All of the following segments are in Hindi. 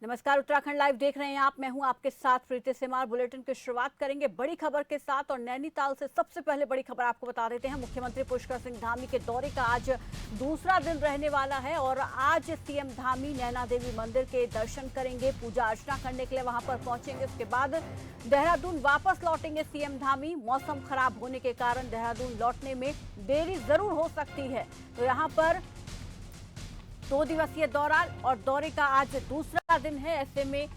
नमस्कार, उत्तराखंड लाइव देख रहे हैं आप। मैं हूं आपके साथ प्रीति सेमार। बुलेटिन की शुरुआत करेंगे बड़ी खबर के साथ और नैनीताल से सबसे पहले बड़ी खबर आपको बता देते हैं। मुख्यमंत्री पुष्कर सिंह धामी के दौरे का आज दूसरा दिन रहने वाला है और आज सीएम धामी नैना देवी मंदिर के दर्शन करेंगे, पूजा अर्चना करने के लिए वहां पर पहुंचेंगे। उसके बाद देहरादून वापस लौटेंगे सीएम धामी। मौसम खराब होने के कारण देहरादून लौटने में देरी जरूर हो सकती है, तो यहाँ पर 2 दिवसीय दौरा और दौरे का आज दूसरा दिन है। ऐसे में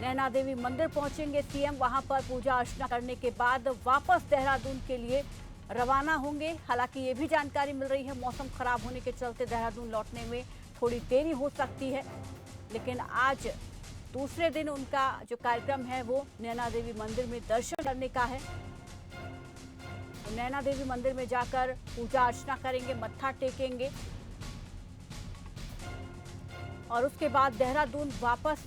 नैना देवी मंदिर पहुंचेंगे सीएम, वहां पर पूजा अर्चना करने के बाद वापस देहरादून के लिए रवाना होंगे। हालांकि ये भी जानकारी मिल रही है मौसम खराब होने के चलते देहरादून लौटने में थोड़ी देरी हो सकती है, लेकिन आज दूसरे दिन उनका जो कार्यक्रम है वो नैना देवी मंदिर में दर्शन करने का है। तो नैना देवी मंदिर में जाकर पूजा अर्चना करेंगे, मत्था टेकेंगे और उसके बाद देहरादून वापस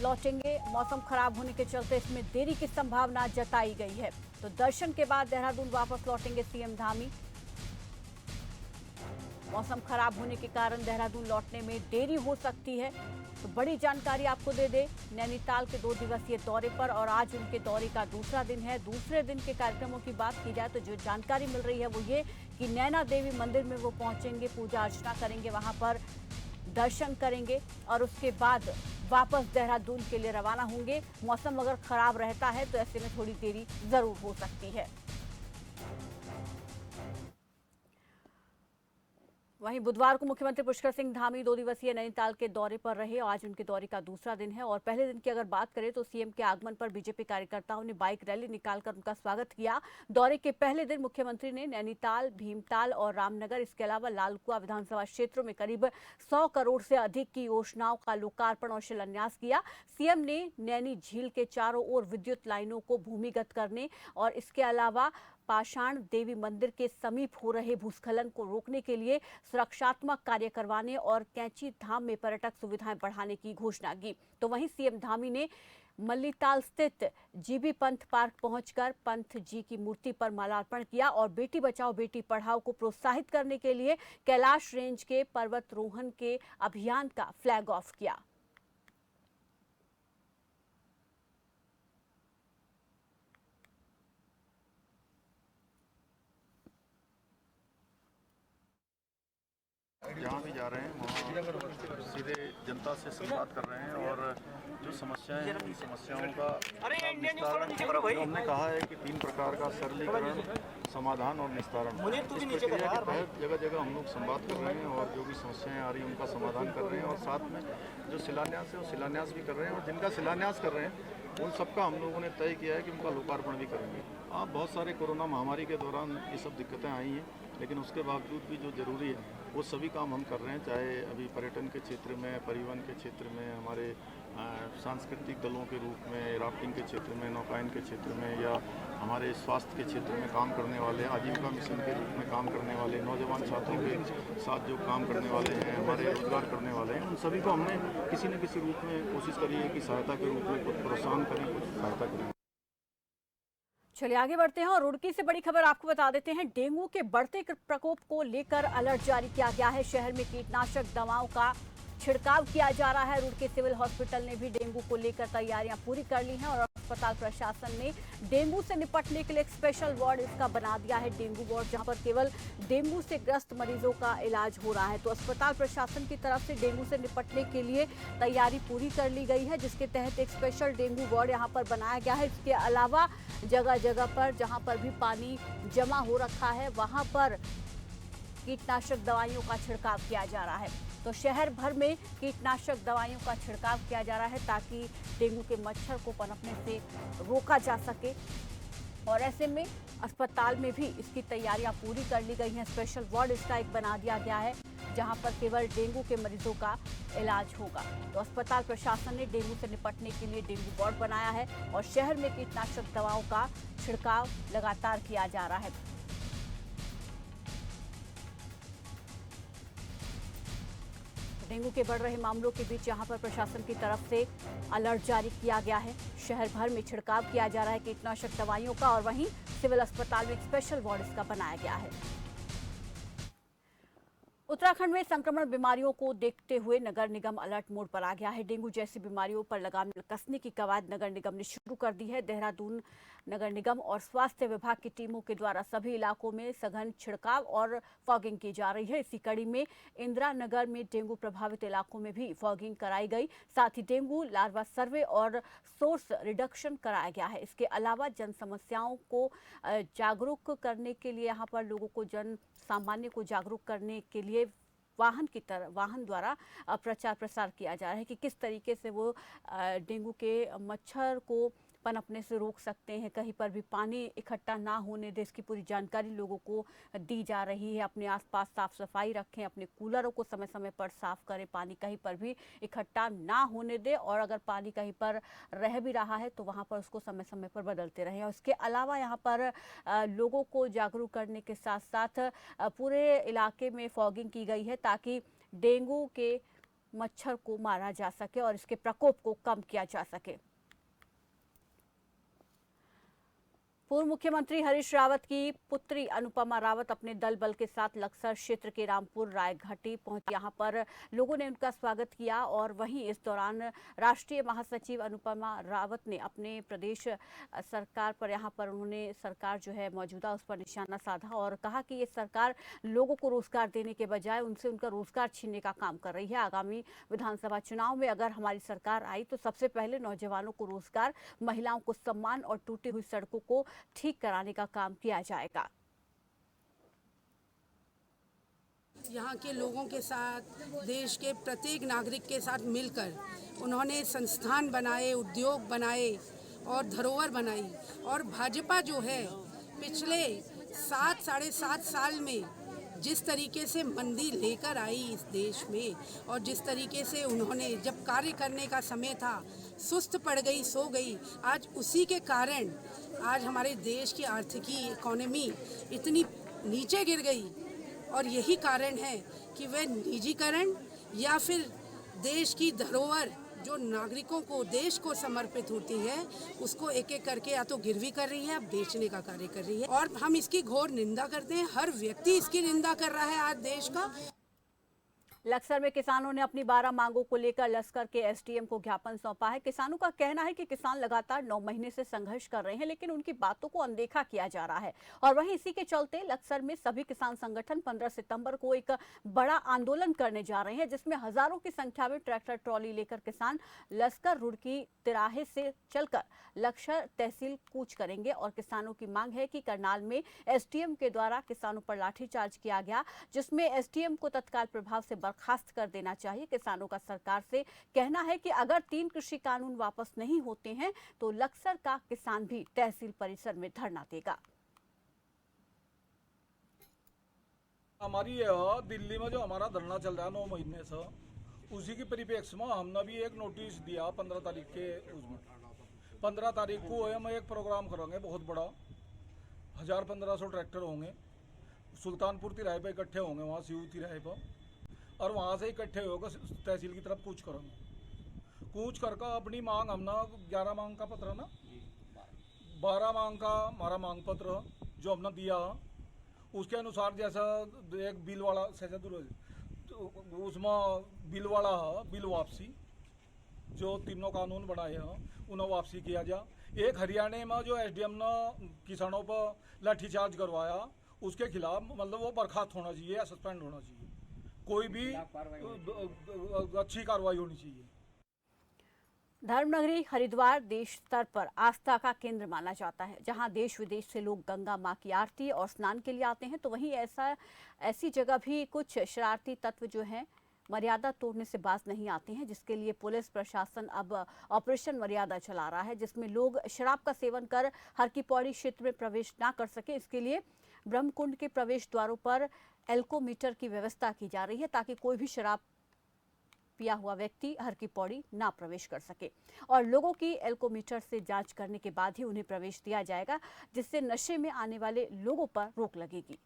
लौटेंगे। मौसम खराब होने के चलते इसमें देरी की संभावना जताई गई है, तो दर्शन के बाद देहरादून वापस लौटेंगे सीएम धामी। मौसम खराब होने के कारण देहरादून लौटने में देरी हो सकती है, तो बड़ी जानकारी आपको दे दे नैनीताल के 2 दिवसीय दौरे पर और आज उनके दौरे का दूसरा दिन है। दूसरे दिन के कार्यक्रमों की बात की जाए तो जो जानकारी मिल रही है वो ये कि नैना देवी मंदिर में वो पहुंचेंगे, पूजा अर्चना करेंगे, वहां पर दर्शन करेंगे और उसके बाद वापस देहरादून के लिए रवाना होंगे। मौसम अगर खराब रहता है तो ऐसे में थोड़ी देरी जरूर हो सकती है। वहीं बुधवार को मुख्यमंत्री पुष्कर सिंह धामी 2 दिवसीय नैनीताल के दौरे पर रहे और आज उनके दौरे का दूसरा दिन है। और पहले दिन की अगर बात करें तो सीएम के आगमन पर बीजेपी कार्यकर्ताओं ने बाइक रैली निकालकर उनका स्वागत किया। दौरे के पहले दिन मुख्यमंत्री ने नैनीताल, भीमताल और रामनगर, इसके अलावा लालकुआ विधानसभा क्षेत्रों में करीब 100 करोड़ से अधिक की योजनाओं का लोकार्पण और शिलान्यास किया। सीएम ने नैनी झील के चारों ओर विद्युत लाइनों को भूमिगत करने और इसके अलावा पाषाण देवी मंदिर के समीप हो रहे भूस्खलन को रोकने के लिए सुरक्षात्मक कार्य करवाने और कैंची धाम में पर्यटक सुविधाएं बढ़ाने की घोषणा की। तो वहीं सीएम धामी ने मल्लीताल स्थित जीबी पंथ पार्क पहुंचकर पंथ जी की मूर्ति पर माल्यार्पण किया और बेटी बचाओ बेटी पढ़ाओ को प्रोत्साहित करने के लिए कैलाश रेंज के पर्वतारोहण के अभियान का फ्लैग ऑफ किया। जहाँ भी जा रहे हैं वहाँ सीधे जनता से संवाद कर रहे हैं और जो समस्याएं हैं उन समस्याओं का निस्तारण हमने कहा है कि 3 प्रकार का सरलीकरण, समाधान और निस्तारण। इस प्रक्रिया के तहत जगह जगह हम लोग संवाद कर रहे हैं और जो भी समस्याएं आ रही हैं उनका समाधान कर रहे हैं और साथ में जो शिलान्यास है वो शिलान्यास भी कर रहे हैं और जिनका शिलान्यास कर रहे हैं उन सबका हम लोगों ने तय किया है कि उनका लोकार्पण भी करेंगे। आप बहुत सारे कोरोना महामारी के दौरान ये सब दिक्कतें आई हैं, लेकिन उसके बावजूद भी जो ज़रूरी है वो सभी काम हम कर रहे हैं, चाहे अभी पर्यटन के क्षेत्र में, परिवहन के क्षेत्र में, हमारे सांस्कृतिक दलों के रूप में, राफ्टिंग के क्षेत्र में, नौकायन के क्षेत्र में, या हमारे स्वास्थ्य के क्षेत्र में काम करने वाले, आजीविका मिशन के रूप में काम करने वाले, नौजवान छात्रों के साथ जो काम करने वाले हैं, हमारे रोजगार करने वाले हैं, उन सभी को हमने किसी न किसी रूप में कोशिश करी है कि सहायता के रूप में कुछ प्रोत्साहन करें, कुछ सहायता करें। चलिए आगे बढ़ते हैं और रुड़की से बड़ी खबर आपको बता देते हैं। डेंगू के बढ़ते प्रकोप को लेकर अलर्ट जारी किया गया है। शहर में कीटनाशक दवाओं का छिड़काव किया जा रहा है। रुड़की सिविल हॉस्पिटल ने भी डेंगू को लेकर तैयारियां पूरी कर ली हैं और अस्पताल प्रशासन ने डेंगू से निपटने के लिए एक स्पेशल वार्ड इसका बना दिया है, डेंगू वार्ड, जहां पर केवल डेंगू से ग्रस्त मरीजों का इलाज हो रहा है। तो अस्पताल प्रशासन की तरफ से डेंगू से निपटने के लिए तैयारी पूरी कर ली गई है, जिसके तहत एक स्पेशल डेंगू वार्ड यहाँ पर बनाया गया है। इसके अलावा जगह जगह पर जहाँ पर भी पानी जमा हो रखा है वहाँ पर कीटनाशक दवाइयों का छिड़काव किया जा रहा है। तो शहर भर में कीटनाशक दवाइयों का छिड़काव किया जा रहा है ताकि डेंगू के मच्छर को पनपने से रोका जा सके और ऐसे में अस्पताल में भी इसकी तैयारियां पूरी कर ली गई हैं। स्पेशल वार्ड इसका एक बना दिया गया है जहां पर केवल डेंगू के मरीजों का इलाज होगा। तो अस्पताल प्रशासन ने डेंगू से निपटने के लिए डेंगू वार्ड बनाया है और शहर में कीटनाशक दवाओं का छिड़काव लगातार किया जा रहा है। डेंगू के बढ़ रहे मामलों के बीच यहां पर प्रशासन की तरफ से अलर्ट जारी किया गया है। शहर भर में छिड़काव किया जा रहा है कीटनाशक दवाइयों का और वहीं सिविल अस्पताल में एक स्पेशल वार्ड इसका बनाया गया है। उत्तराखंड में संक्रमण बीमारियों को देखते हुए नगर निगम अलर्ट मोड पर आ गया है। डेंगू जैसी बीमारियों पर लगाम कसने की कवायद नगर निगम ने शुरू कर दी है। देहरादून नगर निगम और स्वास्थ्य विभाग की टीमों के द्वारा सभी इलाकों में सघन छिड़काव और फॉगिंग की जा रही है। इसी कड़ी में इंदिरा नगर में डेंगू प्रभावित इलाकों में भी फॉगिंग कराई गई। साथ ही डेंगू लार्वा सर्वे और सोर्स रिडक्शन कराया गया है। इसके अलावा जन समस्याओं को जागरूक करने के लिए यहाँ पर लोगों को जन सामान्य को जागरूक करने के लिए वाहन द्वारा प्रचार प्रसार किया जा रहा है कि किस तरीके से वो डेंगू के मच्छर को पनपने से रोक सकते हैं। कहीं पर भी पानी इकट्ठा ना होने दे, इसकी पूरी जानकारी लोगों को दी जा रही है। अपने आसपास साफ सफाई रखें, अपने कूलरों को समय समय पर साफ करें, पानी कहीं पर भी इकट्ठा ना होने दे और अगर पानी कहीं पर रह भी रहा है तो वहाँ पर उसको समय समय पर बदलते रहें। और इसके अलावा यहाँ पर लोगों को जागरूक करने के साथ साथ पूरे इलाके में फॉगिंग की गई है ताकि डेंगू के मच्छर को मारा जा सके और इसके प्रकोप को कम किया जा सके। पूर्व मुख्यमंत्री हरीश रावत की पुत्री अनुपमा रावत अपने दल बल के साथ लक्सर क्षेत्र के रामपुर रायघाटी पहुंची। यहां पर लोगों ने उनका स्वागत किया और वहीं इस दौरान राष्ट्रीय महासचिव अनुपमा रावत ने अपने प्रदेश सरकार पर यहां पर उन्होंने सरकार जो है मौजूदा उस पर निशाना साधा और कहा कि ये सरकार लोगों को रोजगार देने के बजाय उनसे उनका रोजगार छीनने का काम कर रही है। आगामी विधानसभा चुनाव में अगर हमारी सरकार आई तो सबसे पहले नौजवानों को रोजगार, महिलाओं को सम्मान और टूटी हुई सड़कों को ठीक कराने का काम किया जाएगा। यहाँ के लोगों के साथ, देश के प्रत्येक नागरिक के साथ मिलकर उन्होंने संस्थान बनाए, उद्योग बनाए और धरोहर बनाई। और भाजपा जो है पिछले 7-7.5 साल में जिस तरीके से मंदी लेकर आई इस देश में और जिस तरीके से उन्होंने जब कार्य करने का समय था सुस्त पड़ गई, सो गई, आज उसी के कारण आज हमारे देश की आर्थिकी इकोनॉमी इतनी नीचे गिर गई। और यही कारण है कि वह निजीकरण या फिर देश की धरोहर जो नागरिकों को, देश को समर्पित होती है उसको एक एक करके या तो गिरवी कर रही है या बेचने का कार्य कर रही है। और हम इसकी घोर निंदा करते हैं। हर व्यक्ति इसकी निंदा कर रहा है आज देश का। लक्सर में किसानों ने अपनी 12 मांगों को लेकर लश्कर के एसडीएम को ज्ञापन सौंपा है। किसानों का कहना है कि किसान लगातार 9 महीने से संघर्ष कर रहे हैं लेकिन उनकी बातों को अनदेखा किया जा रहा है। और वहीं इसी के चलते लक्सर में सभी किसान संगठन 15 सितंबर को एक बड़ा आंदोलन करने जा रहे हैं जिसमें हजारों की संख्या में ट्रैक्टर ट्रॉली लेकर किसान लश्कर रुड़की तिराहे से चलकर लक्सर तहसील कूच करेंगे। और किसानों की मांग है कि करनाल में एसडीएम के द्वारा किसानों पर लाठीचार्ज किया गया जिसमें एसडीएम को तत्काल प्रभाव से बर्खास्त कर देना चाहिए। किसानों का सरकार से कहना है कि अगर 3 कृषि कानून वापस नहीं होते हैं तो लक्सर का किसान भी तहसील परिसर में धरना देगा। हमारी दिल्ली में जो हमारा धरना चल रहा है 9 महीने से, उसी की परिप्रेक्ष्य में हमने भी एक नोटिस दिया 15 तारीख के। उसमें 15 तारीख को हम एक प्रोग्राम करेंगे बहुत बड़ा, 1000-1500 ट्रैक्टर होंगे, सुल्तानपुर तिराहे पे इकट्ठे होंगे, वहाँ सीयू तिराहे पर, और वहाँ से इकट्ठे होकर तहसील की तरफ कूच करेंगे। कूच करके अपनी मांग हमने 11 मांग का पत्र ना 12 मांग का हमारा मांग पत्र जो हमने दिया उसके अनुसार जैसा एक बिल वाला तो उसमें बिल वाला है, बिल वापसी जो तीनों कानून बनाए हैं उन्हें वापसी किया जाए। एक हरियाणा में जो एसडीएम ने किसानों पर लाठीचार्ज करवाया उसके खिलाफ मतलब वो बर्खास्त होना चाहिए या सस्पेंड होना चाहिए, कोई भी अच्छी कार्रवाई होनी चाहिए। धर्मनगरी हरिद्वार देश स्तर पर आस्था का केंद्र माना जाता है जहां देश विदेश से लोग गंगा मां की आरती और स्नान के लिए आते हैं। तो वहीं ऐसी जगह भी कुछ शरारती तत्व जो हैं मर्यादा तोड़ने से बाज नहीं आते हैं जिसके लिए पुलिस प्रशासन अब ऑपरेशन मर्यादा चला रहा है जिसमें लोग शराब का सेवन कर हर की पौड़ी क्षेत्र में प्रवेश ना कर सके। इसके लिए ब्रह्मकुंड के प्रवेश द्वारों पर एल्कोमीटर की व्यवस्था की जा रही है ताकि कोई भी शराब पिया हुआ व्यक्ति हर की पौड़ी ना प्रवेश कर सके और लोगों की एल्कोमीटर से जांच करने के बाद ही उन्हें प्रवेश दिया जाएगा जिससे नशे में आने वाले लोगों पर रोक लगेगी।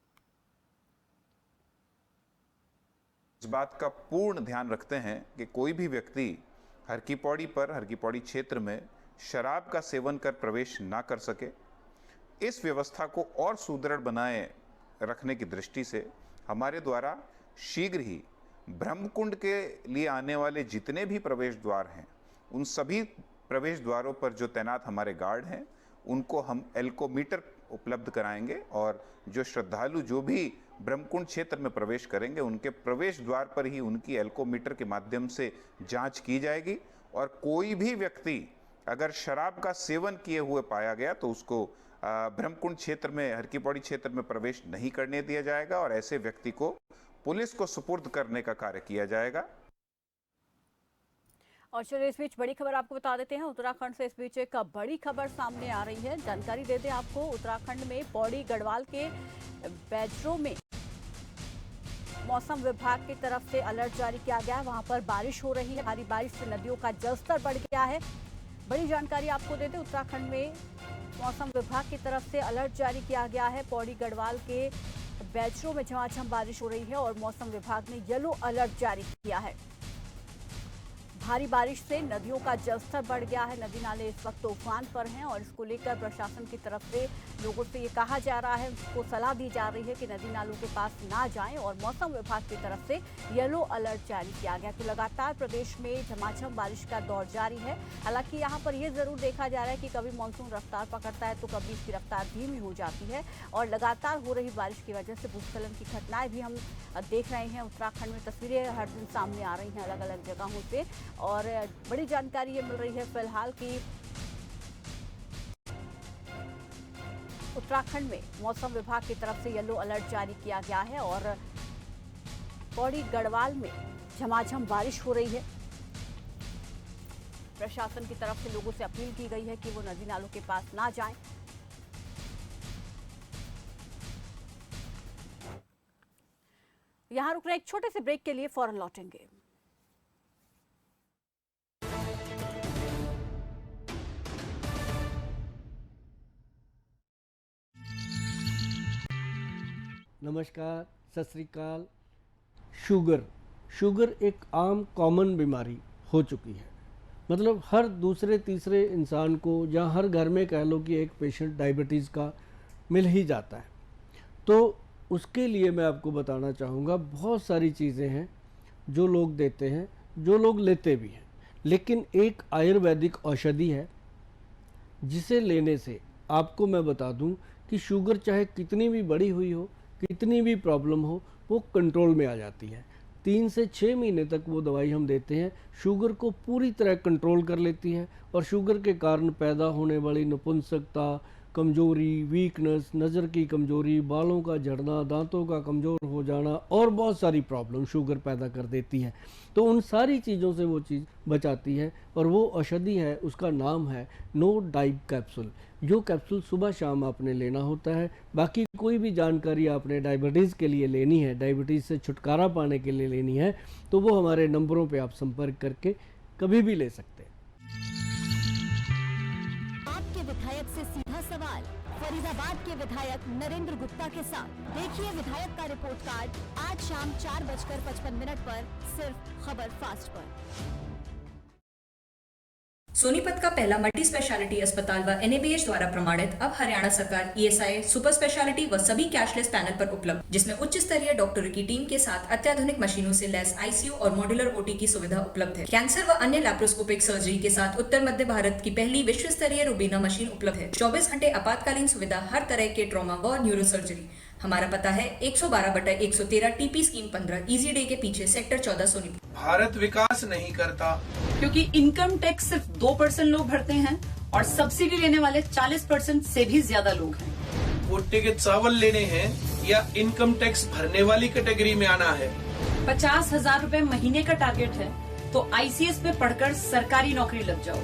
इस बात का पूर्ण ध्यान रखते हैं कि कोई भी व्यक्ति हर की पौड़ी क्षेत्र में शराब का सेवन कर प्रवेश ना कर सके। इस व्यवस्था को और सुदृढ़ बनाए रखने की दृष्टि से हमारे द्वारा शीघ्र ही ब्रह्मकुंड के लिए आने वाले जितने भी प्रवेश द्वार हैं, उन सभी प्रवेश द्वारों पर जो तैनात हमारे गार्ड हैं, उनको हम एल्कोमीटर उपलब्ध कराएंगे और जो श्रद्धालु जो भी ब्रह्मकुंड क्षेत्र में प्रवेश करेंगे, उनके प्रवेश द्वार पर ही उनकी एल्कोमीटर के माध्यम से जांच की जाएगी और कोई भी व्यक्ति अगर शराब का सेवन किए हुए पाया गया तो उसको ब्रह्मकुंड क्षेत्र में, हर की पौड़ी क्षेत्र में प्रवेश नहीं करने दिया जाएगा और ऐसे व्यक्ति को पुलिस को सुपुर्द करने का कार्य किया जाएगा। और चलिए इस बीच बड़ी खबर आपको बता देते हैं। उत्तराखंड से इस बीच एक बड़ी खबर सामने आ रही है। जानकारी दे दें आपको, उत्तराखंड में पौड़ी गढ़वाल के बैजरों में मौसम विभाग की तरफ से अलर्ट जारी किया गया है। वहां पर बारिश हो रही है, भारी बारिश से नदियों का जलस्तर बढ़ गया है। बड़ी जानकारी आपको दे दें, उत्तराखंड में मौसम विभाग की तरफ से अलर्ट जारी किया गया है। पौड़ी गढ़वाल के बैजरों में झमाझम बारिश हो रही है और मौसम विभाग ने येलो अलर्ट जारी किया है। भारी बारिश से नदियों का जलस्तर बढ़ गया है। नदी नाले इस वक्त उफान पर हैं और इसको लेकर प्रशासन की तरफ से लोगों से ये कहा जा रहा है, उसको सलाह दी जा रही है कि नदी नालों के पास ना जाएं और मौसम विभाग की तरफ से येलो अलर्ट जारी किया गया। तो लगातार प्रदेश में झमाझम बारिश का दौर जारी है। हालांकि यहाँ पर यह जरूर देखा जा रहा है कि कभी मानसून रफ्तार पकड़ता है तो कभी इसकी रफ्तार धीमी हो जाती है और लगातार हो रही बारिश की वजह से भूस्खलन की घटनाएं भी हम देख रहे हैं। उत्तराखंड में तस्वीरें हर दिन सामने आ रही हैं अलग अलग जगहों से और बड़ी जानकारी ये मिल रही है फिलहाल कि उत्तराखंड में मौसम विभाग की तरफ से येलो अलर्ट जारी किया गया है और पौड़ी गढ़वाल में झमाझम बारिश हो रही है। प्रशासन की तरफ से लोगों से अपील की गई है कि वो नदी नालों के पास ना जाएं। यहां रुक रहे एक छोटे से ब्रेक के लिए, फौरन लौटेंगे। नमस्कार, सत श्री अकाल। शुगर एक आम कॉमन बीमारी हो चुकी है। मतलब हर दूसरे तीसरे इंसान को या हर घर में कह लो कि एक पेशेंट डायबिटीज़ का मिल ही जाता है। तो उसके लिए मैं आपको बताना चाहूँगा, बहुत सारी चीज़ें हैं जो लोग देते हैं, जो लोग लेते भी हैं, लेकिन एक आयुर्वेदिक औषधि है जिसे लेने से आपको मैं बता दूं कि शुगर चाहे कितनी भी बड़ी हुई हो, कितनी भी प्रॉब्लम हो, वो कंट्रोल में आ जाती है। 3 से 6 महीने तक वो दवाई हम देते हैं, शुगर को पूरी तरह कंट्रोल कर लेती है और शुगर के कारण पैदा होने वाली नपुंसकता, कमजोरी, वीकनेस, नज़र की कमजोरी, बालों का झड़ना, दांतों का कमज़ोर हो जाना और बहुत सारी प्रॉब्लम शुगर पैदा कर देती है। तो उन सारी चीज़ों से वो चीज़ बचाती है और वो औषधि है, उसका नाम है नो डाइब कैप्सूल। जो कैप्सूल सुबह शाम आपने लेना होता है। बाकी कोई भी जानकारी आपने डायबिटीज़ के लिए लेनी है, डायबिटीज़ से छुटकारा पाने के लिए लेनी है, तो वो हमारे नंबरों पे आप संपर्क करके कभी भी ले सकते हैं। आपके विधायक से सीधा सवाल, फरीदाबाद के विधायक नरेंद्र गुप्ता के साथ। देखिए विधायक का रिपोर्ट कार्ड आज शाम 4:55 पर सिर्फ खबर फास्ट पर। सोनीपत का पहला मल्टी स्पेशलिटी अस्पताल व NABH द्वारा प्रमाणित अब हरियाणा सरकार ESI सुपर स्पेशलिटी व सभी कैशलेस पैनल पर उपलब्ध, जिसमें उच्च स्तरीय डॉक्टरों की टीम के साथ अत्याधुनिक मशीनों से लैस ICU और मॉड्यूलर OT की सुविधा उपलब्ध है। कैंसर व अन्य लैप्रोस्कोपिक सर्जरी के साथ उत्तर मध्य भारत की पहली विश्व स्तरीय रूबीना मशीन उपलब्ध है। 24 घंटे आपातकालीन सुविधा, हर तरह के ट्रॉमा व न्यूरो सर्जरी। हमारा पता है 112/113 TP स्कीम 15 इजी डे के पीछे सेक्टर 14 सोनीपत। भारत विकास नहीं करता क्योंकि इनकम टैक्स सिर्फ 2% लोग भरते हैं और सब्सिडी लेने वाले 40% से भी ज्यादा लोग हैं। भुट्टे के चावल लेने हैं या इनकम टैक्स भरने वाली कैटेगरी में आना है। 50,000 रूपए महीने का टारगेट है तो ICS पे पढ़कर सरकारी नौकरी लग जाओ।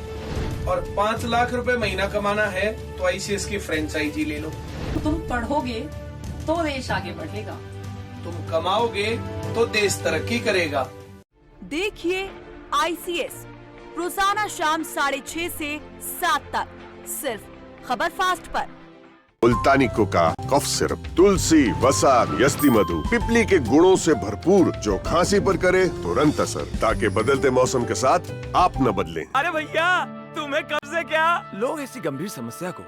और 5 लाख रुपए महीना कमाना है तो ICS की फ्रेंचाइजी ले लो। तुम पढ़ोगे तो देश आगे बढ़ेगा, तुम कमाओगे तो देश तरक्की करेगा। देखिए ICS रोजाना शाम 6:30 से 7 तक सिर्फ खबर फास्ट पर। मुल्तानी कोका कफ सिरप, तुलसी, वसा, यस्ती मधु, पिपली के गुणों से भरपूर, जो खांसी पर करे तुरंत असर, ताकि बदलते मौसम के साथ आप न बदलें। अरे भैया, तुम्हें कब से क्या? लोग ऐसी गंभीर समस्या को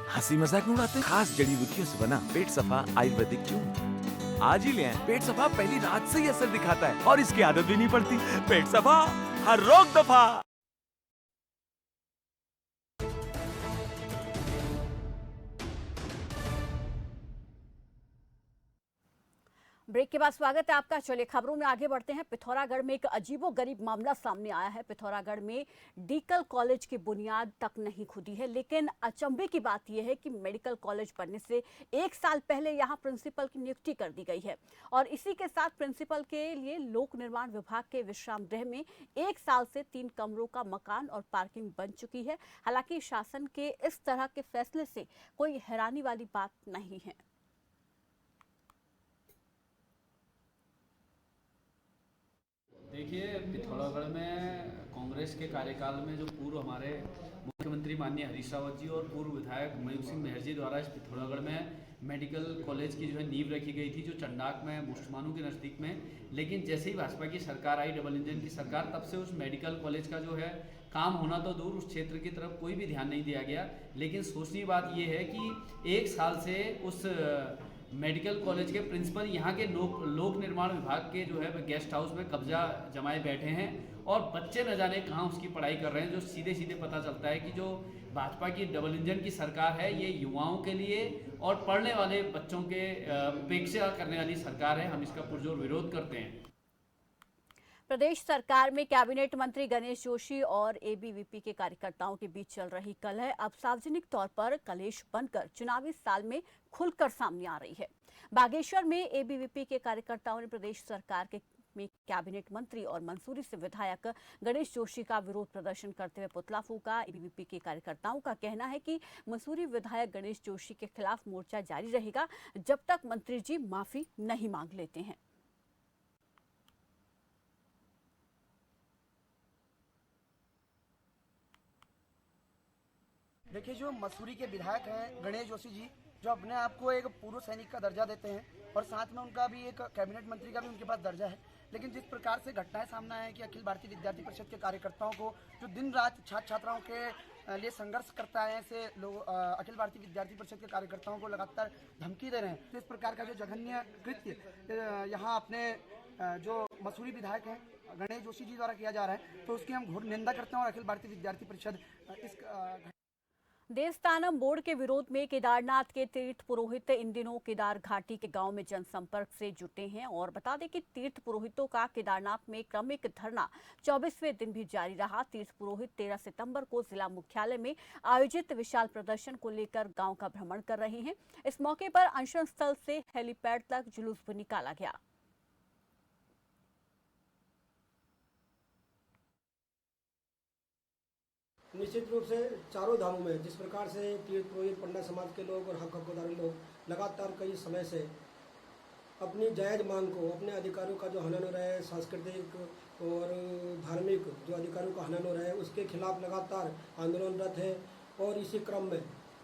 हंसी मजाक में उड़ाते हैं। खास जड़ी बूटियों से बना पेट सफा आयुर्वेदिक क्यों? आज ही ले आएं। पेट सफा पहली रात से ही असर दिखाता है और इसकी आदत भी नहीं पड़ती। पेट सफा हर रोग दफा। ब्रेक के बाद स्वागत है आपका। चलिए खबरों में आगे बढ़ते हैं। पिथौरागढ़ में एक अजीबोगरीब मामला सामने आया है। पिथौरागढ़ में डीकल कॉलेज की बुनियाद तक नहीं खुदी है, लेकिन अचंभे की बात यह है कि मेडिकल कॉलेज बनने से 1 साल पहले यहां प्रिंसिपल की नियुक्ति कर दी गई है और इसी के साथ प्रिंसिपल के लिए लोक निर्माण विभाग के विश्राम गृह में 1 साल से 3 कमरों का मकान और पार्किंग बन चुकी है। हालांकि शासन के इस तरह के फैसले से कोई हैरानी वाली बात नहीं है। देखिए, पिथौरागढ़ में कांग्रेस के कार्यकाल में जो पूर्व हमारे मुख्यमंत्री माननीय हरीश रावत जी और पूर्व विधायक मयूख सिंह मेहर जी द्वारा इस पिथौरागढ़ में मेडिकल कॉलेज की जो है नींव रखी गई थी, जो चंडाक में मुष्टमानू के नज़दीक में। लेकिन जैसे ही भाजपा की सरकार आई, डबल इंजन की सरकार, तब से उस मेडिकल कॉलेज का जो है काम होना तो दूर, उस क्षेत्र की तरफ कोई भी ध्यान नहीं दिया गया। लेकिन सोचनी बात यह है कि 1 साल से उस मेडिकल कॉलेज के प्रिंसिपल यहाँ के लोक निर्माण विभाग के जो है गेस्ट हाउस में कब्जा जमाए बैठे हैं और बच्चे न जाने कहाँ उसकी पढ़ाई कर रहे हैं। जो सीधे सीधे पता चलता है कि जो भाजपा की डबल इंजन की सरकार है, ये युवाओं के लिए और पढ़ने वाले बच्चों के उपेक्षा करने वाली सरकार है। हम इसका पुरजोर विरोध करते हैं। प्रदेश सरकार में कैबिनेट मंत्री गणेश जोशी और एबीवीपी के कार्यकर्ताओं के बीच चल रही कलह अब सार्वजनिक तौर पर कलेश बनकर चुनावी साल में खुलकर सामने आ रही है। बागेश्वर में एबीवीपी के कार्यकर्ताओं ने प्रदेश सरकार के में कैबिनेट मंत्री और मंसूरी से विधायक गणेश जोशी का विरोध प्रदर्शन करते हुए पुतला फूंका। एबीवीपी के कार्यकर्ताओं का कहना है कि मंसूरी विधायक गणेश जोशी के खिलाफ मोर्चा जारी रहेगा जब तक मंत्री जी माफी नहीं मांग लेते हैं। देखिए, जो मसूरी के विधायक हैं गणेश जोशी जी, जो अपने आप को एक पूर्व सैनिक का दर्जा देते हैं और साथ में उनका भी एक कैबिनेट मंत्री का भी उनके पास दर्जा है, लेकिन जिस प्रकार से घटनाएं सामने आए कि अखिल भारतीय विद्यार्थी परिषद के कार्यकर्ताओं को जो दिन रात छात्र छात्राओं के लिए संघर्ष करता है, ऐसे लोग अखिल भारतीय विद्यार्थी परिषद के कार्यकर्ताओं को लगातार धमकी दे रहे हैं। तो इस प्रकार का जो जघन्य कृत्य यहाँ अपने जो मसूरी विधायक हैं गणेश जोशी जी द्वारा किया जा रहा है, तो उसकी हम घोर निंदा करते हैं और अखिल भारतीय विद्यार्थी परिषद इस देवस्थानम बोर्ड के विरोध में केदारनाथ के तीर्थ पुरोहित इन दिनों केदार घाटी के गांव में जनसंपर्क से जुटे हैं और बता दें कि तीर्थ पुरोहितों का केदारनाथ में क्रमिक धरना 24वें दिन भी जारी रहा। तीर्थ पुरोहित 13 सितंबर को जिला मुख्यालय में आयोजित विशाल प्रदर्शन को लेकर गांव का भ्रमण कर रहे हैं। इस मौके पर अनशन स्थल से हेलीपैड तक जुलूस भी निकाला गया। निश्चित रूप से चारों धामों में जिस प्रकार से तीर्थ पुरोहित पंडा समाज के लोग और हक हकदारी लोग लगातार कई समय से अपनी जायज़ मांग को, अपने अधिकारों का जो हनन हो रहा है, सांस्कृतिक और धार्मिक जो अधिकारों का हनन हो रहा है, उसके खिलाफ लगातार आंदोलनरत है। और इसी क्रम में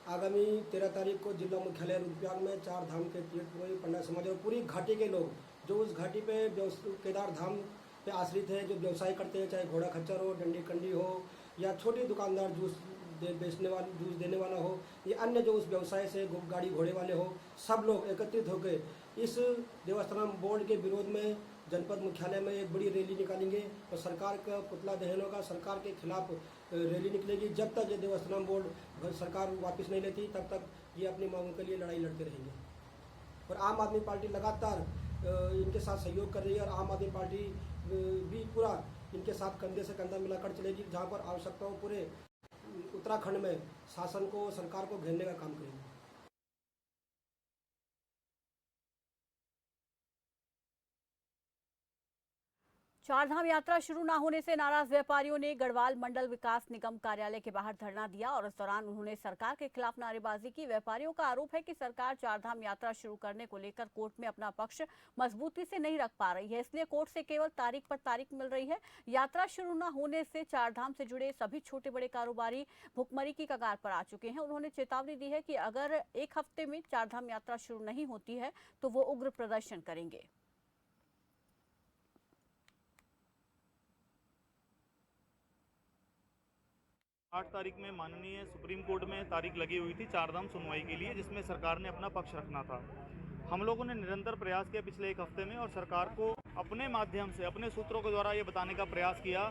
आगामी 13 तारीख को जिला मुख्यालय रुद्रप्रयाग में 4 धाम के तीर्थ पुरोहित पंडा समाज और पूरी घाटी के लोग जो उस घाटी पे केदार धाम पे आश्रित है, जो व्यवसाय करते हैं, चाहे घोड़ा खच्चर हो, डंडी कंडी हो या छोटे दुकानदार जूस बेचने वाले, जूस देने वाला हो, या अन्य जो उस व्यवसाय से गाड़ी घोड़े वाले हो, सब लोग एकत्रित होकर इस देवस्थानम बोर्ड के विरोध में जनपद मुख्यालय में एक बड़ी रैली निकालेंगे और सरकार का पुतला दहन होगा। सरकार के खिलाफ रैली निकलेगी। जब तक ये देवस्थानम बोर्ड सरकार वापस नहीं लेती, तब तक ये अपनी मांगों के लिए लड़ाई लड़ते रहेंगे। और आम आदमी पार्टी लगातार इनके साथ सहयोग कर रही है और आम आदमी पार्टी भी पूरा इनके साथ कंधे से कंधा मिलाकर चलेगी। जहाँ पर आवश्यकता हो पूरे उत्तराखंड में शासन को, सरकार को घेरने का काम करेंगे। चारधाम यात्रा शुरू न होने से नाराज व्यापारियों ने गढ़वाल मंडल विकास निगम कार्यालय के बाहर धरना दिया और इस दौरान उन्होंने सरकार के खिलाफ नारेबाजी की। व्यापारियों का आरोप है कि सरकार चारधाम यात्रा शुरू करने को लेकर कोर्ट में अपना पक्ष मजबूती से नहीं रख पा रही है, इसलिए कोर्ट से केवल तारीख पर तारीख मिल रही है। यात्रा शुरू न होने से चारधाम से जुड़े सभी छोटे बड़े कारोबारी भुखमरी की कगार पर आ चुके हैं। उन्होंने चेतावनी दी है कि अगर 1 हफ्ते में चारधाम यात्रा शुरू नहीं होती है तो वो उग्र प्रदर्शन करेंगे। 8 तारीख में माननीय सुप्रीम कोर्ट में तारीख लगी हुई थी चारधाम सुनवाई के लिए, जिसमें सरकार ने अपना पक्ष रखना था। हम लोगों ने निरंतर प्रयास किया पिछले एक हफ्ते में और सरकार को अपने माध्यम से, अपने सूत्रों के द्वारा ये बताने का प्रयास किया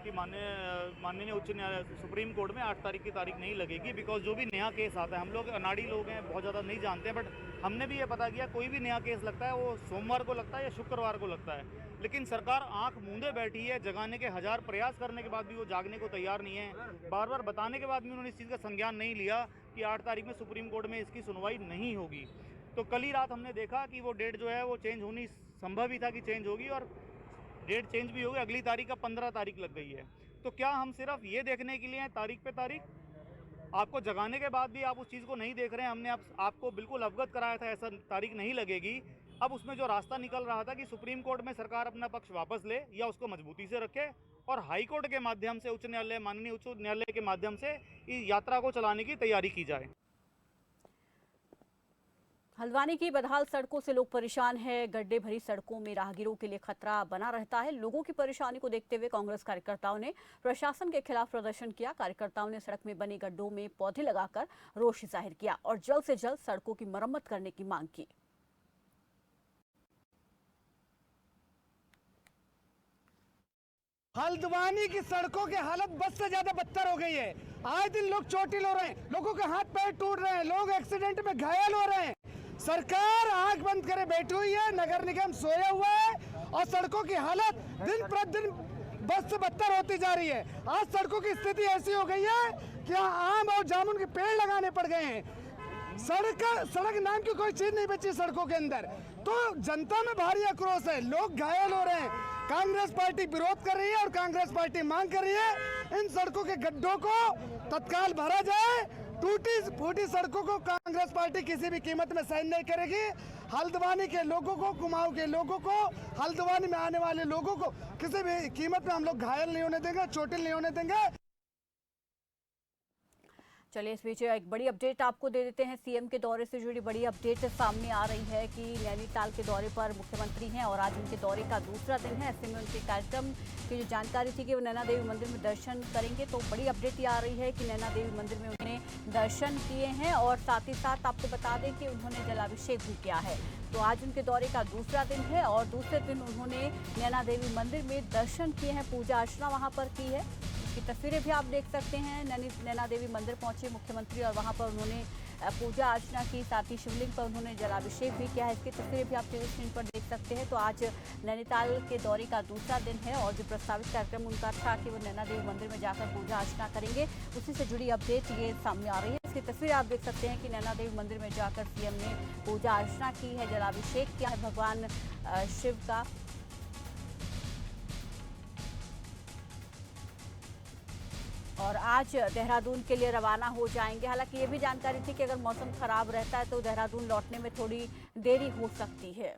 कि माननीय उच्च न्यायालय सुप्रीम कोर्ट में 8 तारीख की तारीख नहीं लगेगी, बिकॉज जो भी नया केस आता है, हम लोग अनाड़ी लोग हैं, बहुत ज़्यादा नहीं जानते हैं, बट हमने भी ये पता किया कोई भी नया केस लगता है वो सोमवार को लगता है या शुक्रवार को लगता है। लेकिन सरकार आंख मूंदे बैठी है, जगाने के 1000 प्रयास करने के बाद भी वो जागने को तैयार नहीं है। बार बार बताने के बाद भी उन्होंने इस चीज़ का संज्ञान नहीं लिया कि 8 तारीख में सुप्रीम कोर्ट में इसकी सुनवाई नहीं होगी। तो कल ही रात हमने देखा कि वो डेट जो है वो चेंज होनी संभव ही था कि चेंज होगी, और डेट चेंज भी होगी। अगली तारीख का 15 तारीख लग गई है। तो क्या हम सिर्फ ये देखने के लिए हैं तारीख पे तारीख? आपको जगाने के बाद भी आप उस चीज़ को नहीं देख रहे हैं। हमने आपको बिल्कुल अवगत कराया था ऐसा तारीख नहीं लगेगी। अब उसमें जो रास्ता निकल रहा था कि सुप्रीम कोर्ट में सरकार अपना पक्ष वापस ले या उसको मजबूती से रखे और हाई कोर्ट के माध्यम से, उच्च न्यायालय, माननीय उच्च न्यायालय के माध्यम से इस यात्रा को चलाने की तैयारी की जाए। हल्द्वानी की बदहाल सड़कों से लोग परेशान हैं। गड्ढे भरी सड़कों में राहगीरों के लिए खतरा बना रहता है। लोगों की परेशानी को देखते हुए कांग्रेस कार्यकर्ताओं ने प्रशासन के खिलाफ प्रदर्शन किया। कार्यकर्ताओं ने सड़क में बने गड्ढों में पौधे लगाकर रोष जाहिर किया और जल्द से जल्द सड़कों की मरम्मत करने की मांग की। हल्द्वानी की सड़कों की हालत बस से ज्यादा बदतर हो गई है। आए दिन लोग चोटिल हो रहे हैं, लोगों के हाथ पैर टूट रहे हैं, लोग एक्सीडेंट में घायल हो रहे हैं। सरकार आंख बंद करे बैठी हुई है, नगर निगम सोया हुआ है और सड़कों की हालत दिन प्रतिदिन बस से बदतर होती जा रही है। आज सड़कों की स्थिति ऐसी हो गई है कि आम और जामुन के पेड़ लगाने पड़ गए हैं। सड़क नाम की कोई चीज नहीं बची सड़कों के अंदर। तो जनता में भारी आक्रोश है, लोग घायल हो रहे हैं। कांग्रेस पार्टी विरोध कर रही है और कांग्रेस पार्टी मांग कर रही है इन सड़कों के गड्ढों को तत्काल भरा जाए। टूटी फूटी सड़कों को कांग्रेस पार्टी किसी भी कीमत में सहन नहीं करेगी। हल्द्वानी के लोगों को, कुमाऊं के लोगों को, हल्द्वानी में आने वाले लोगों को किसी भी कीमत में हम लोग घायल नहीं होने देंगे, चोटिल नहीं होने देंगे। चलिए इस बीच एक बड़ी अपडेट आपको दे देते हैं। सीएम के दौरे से जुड़ी बड़ी अपडेट सामने आ रही है कि नैनीताल के दौरे पर मुख्यमंत्री हैं और आज उनके दौरे का दूसरा दिन है। ऐसे में उनके कार्यक्रम की जो जानकारी थी कि वो नैना देवी मंदिर में दर्शन करेंगे, तो बड़ी अपडेट ये आ रही है कि नैना देवी मंदिर में उन्होंने दर्शन किए हैं और साथ ही साथ आपको बता दें कि उन्होंने जलाभिषेक भी किया है। तो आज उनके दौरे का दूसरा दिन है और दूसरे दिन उन्होंने नैना देवी मंदिर में दर्शन किए हैं, पूजा अर्चना वहाँ पर की है। की तस्वीरें भी आप देख सकते हैं। नैना देवी मंदिर पहुंचे मुख्यमंत्री और वहां पर उन्होंने पूजा अर्चना की, साथ ही शिवलिंग पर उन्होंने जलाभिषेक भी किया है। इसकी तस्वीरें भी आप टीवी स्क्रीन पर देख सकते हैं। तो आज नैनीताल के दौरे का दूसरा दिन है और जो प्रस्तावित कार्यक्रम उनका था कि वो नैना देवी मंदिर में जाकर पूजा अर्चना करेंगे, उसी से जुड़ी अपडेट ये सामने आ रही है। इसकी तस्वीरें आप देख सकते हैं कि नैना देवी मंदिर में जाकर सीएम ने पूजा अर्चना की है, जलाभिषेक किया है भगवान शिव का। और आज देहरादून के लिए रवाना हो जाएंगे। हालांकि ये भी जानकारी थी कि अगर मौसम खराब रहता है तो देहरादून लौटने में थोड़ी देरी हो सकती है।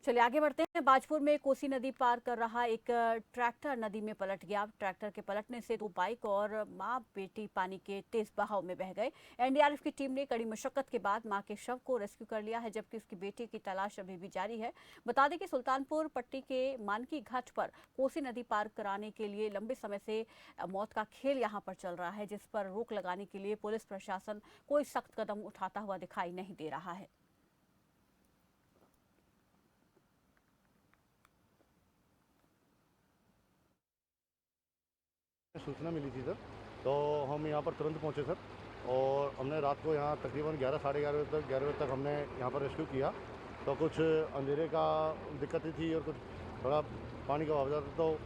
चलिए आगे बढ़ते हैं। बाजपुर में कोसी नदी पार कर रहा एक ट्रैक्टर नदी में पलट गया। ट्रैक्टर के पलटने से 2 बाइक और मां बेटी पानी के तेज बहाव में बह गए। एनडीआरएफ की टीम ने कड़ी मशक्कत के बाद मां के शव को रेस्क्यू कर लिया है, जबकि उसकी बेटी की तलाश अभी भी जारी है। बता दें कि सुल्तानपुर पट्टी के मानकी घाट पर कोसी नदी पार कराने के लिए लंबे समय से मौत का खेल यहाँ पर चल रहा है, जिस पर रोक लगाने के लिए पुलिस प्रशासन कोई सख्त कदम उठाता हुआ दिखाई नहीं दे रहा है। सूचना मिली थी सर, तो हम यहाँ पर तुरंत पहुँचे सर और हमने रात को यहाँ तकरीबन 11 साढ़े 11 बजे तक हमने यहाँ पर रेस्क्यू किया। तो कुछ अंधेरे का दिक्कत थी और कुछ थोड़ा पानी का बहाव था, तो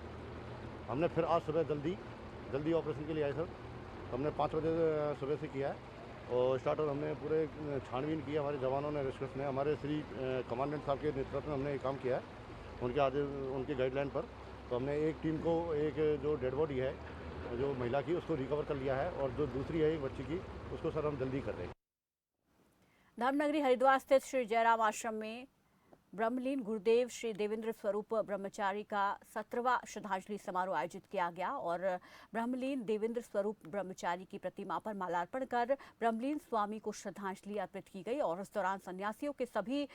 हमने फिर आज सुबह जल्दी ऑपरेशन के लिए आए सर। तो हमने 5 बजे सुबह से किया है और स्टार्ट और हमने पूरे छानबीन किया। हमारे जवानों ने, रेस्क्यूअर्स ने, हमारे श्री कमांडेंट साहब के नेतृत्व में हमने ये काम किया है उनके गाइडलाइन पर। तो हमने एक टीम को, एक जो डेड बॉडी है जो महिला की, उसको रिकवर कर लिया है और जो दूसरी है एक बच्ची की, उसको सर हम जल्दी कर रहे हैं। धर्मनगरी हरिद्वार स्थित श्री जयराम आश्रम में ब्रह्मलीन गुरुदेव श्री देवेंद्र स्वरूप ब्रह्मचारी का 17वां श्रद्धांजलि समारोह आयोजित किया गया और ब्रह्मलीन देवेंद्र स्वरूप ब्रह्मचारी की प्रतिमा पर माल्यार्पण कर ब्रह्मलीन स्वामी को श्रद्धांजलि अर्पित की गई और इस दौरान सन्यासियों के सभी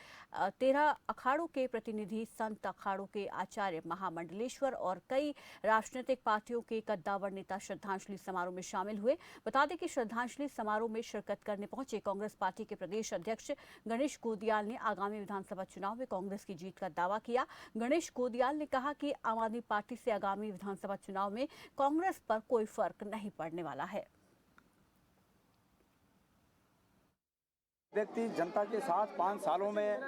13 अखाड़ों के प्रतिनिधि, संत अखाड़ों के आचार्य, महामंडलेश्वर और कई राजनीतिक पार्टियों के कद्दावर नेता श्रद्धांजलि समारोह में शामिल हुए। बता दें कि श्रद्धांजलि समारोह में शिरकत करने पहुंचे कांग्रेस पार्टी के प्रदेश अध्यक्ष गणेश गोदियाल ने आगामी विधानसभा चुनाव में कांग्रेस की जीत का दावा किया। गणेश गोदियाल ने कहा कि आम आदमी पार्टी से आगामी विधानसभा चुनाव में कांग्रेस पर कोई फर्क नहीं पड़ने वाला है। व्यक्ति जनता के साथ 5 सालों में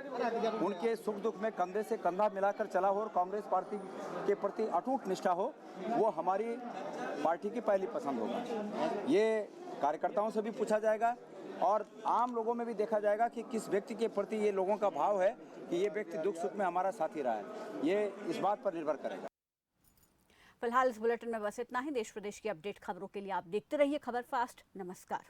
उनके सुख दुख में कंधे से कंधा मिलाकर चला हो और कांग्रेस पार्टी के प्रति अटूट निष्ठा हो, वो हमारी पार्टी की पहली पसंद होगा। ये कार्यकर्ताओं से भी पूछा जाएगा और आम लोगों में भी देखा जाएगा कि किस व्यक्ति के प्रति ये लोगों का भाव है कि ये व्यक्ति दुख सुख में हमारा साथी रहा है। ये इस बात पर निर्भर करेगा। फिलहाल इस बुलेटिन में बस इतना ही। देश प्रदेश की अपडेट खबरों के लिए आप देखते रहिए खबर फास्ट। नमस्कार।